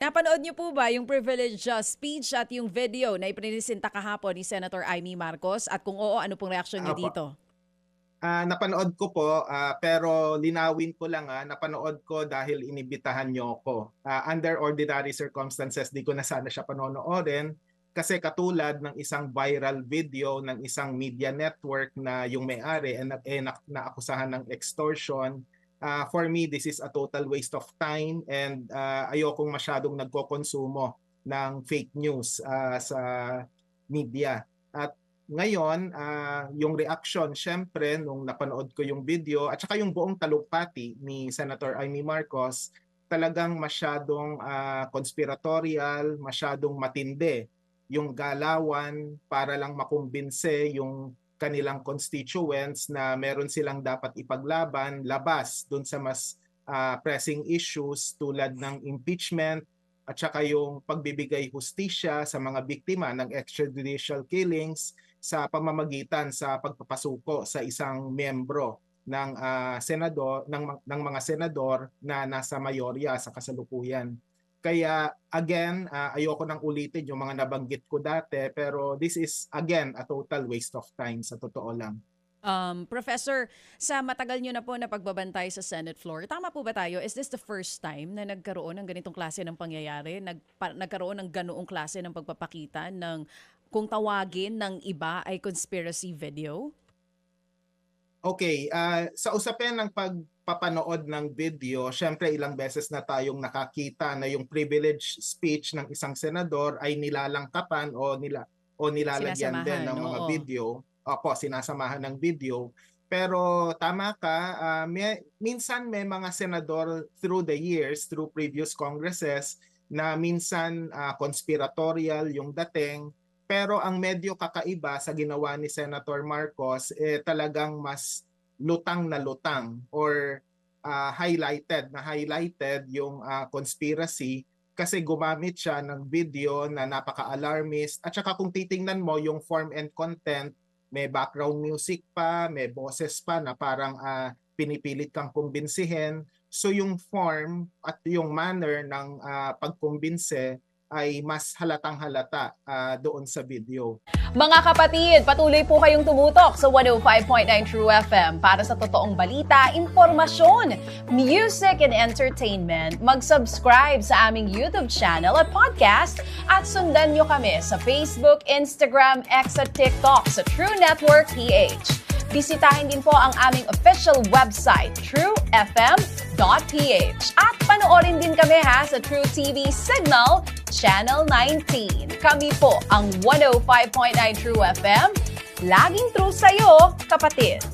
Napanood niyo po ba yung privilege speech at yung video na ipresenta kahapon ni Senator Amy Marcos? At kung oo, ano pong reaksyon niyo Opo. dito? Napanood ko po, pero linawin ko lang, napanood ko dahil inibitahan niyo ako. Under ordinary circumstances, di ko na sana siya panonoorin kasi katulad ng isang viral video ng isang media network na yung may-ari naakusahan ng extortion. For me, this is a total waste of time and ayokong masyadong nagkokonsumo ng fake news sa media. At ngayon, yung reaction syempre nung napanood ko yung video at saka yung buong talumpati ni Senator Amy Marcos, talagang masyadong conspiratorial, masyadong matindi yung galawan para lang makumbinse yung kanilang constituents na meron silang dapat ipaglaban labas dun sa mas pressing issues tulad ng impeachment at saka yung pagbibigay hustisya sa mga biktima ng extrajudicial killings sa pamamagitan sa pagpapasuko sa isang miyembro ng senador ng mga senador na nasa mayorya sa kasalukuyan. Kaya again, ayoko nang ulitin yung mga nabanggit ko dati pero this is again a total waste of time sa totoo lang. Professor, sa matagal nyo na po na pagbabantay sa Senate floor, tama po ba tayo? Is this the first time na nagkaroon ng ganitong klase ng pangyayari? Nagkaroon ng ganoong klase ng pagpapakita ng kung tawagin ng iba ay conspiracy video? Okay, sa usapin ng pagpapanood ng video, syempre ilang beses na tayong nakakita na yung privilege speech ng isang senador ay nilalangkapan o nilalagyan din Sinasamahan, ng mga oo. video. Opo, sinasamahan ng video. Pero tama ka, minsan may mga senador through the years, through previous congresses, na minsan conspiratorial yung dating. Pero ang medyo kakaiba sa ginawa ni Senator Marcos, talagang mas lutang na lutang or highlighted yung conspiracy kasi gumamit siya ng video na napaka-alarmist. At saka kung titingnan mo yung form and content, may background music pa, may boses pa na parang pinipilit kang kumbinsihin. So yung form at yung manner ng pagkumbinse ay mas halatang-halata doon sa video. Mga kapatid, patuloy po kayong tumutok sa 105.9 True FM para sa totoong balita, impormasyon, music and entertainment. Mag-subscribe sa aming YouTube channel at podcast at sundan nyo kami sa Facebook, Instagram, X at TikTok sa True Network PH. Bisitahin din po ang aming official website, truefm.ph. At panoorin din kami sa True TV Signal, Channel 19. Kami po ang 105.9 True FM. Laging true sa'yo, kapatid.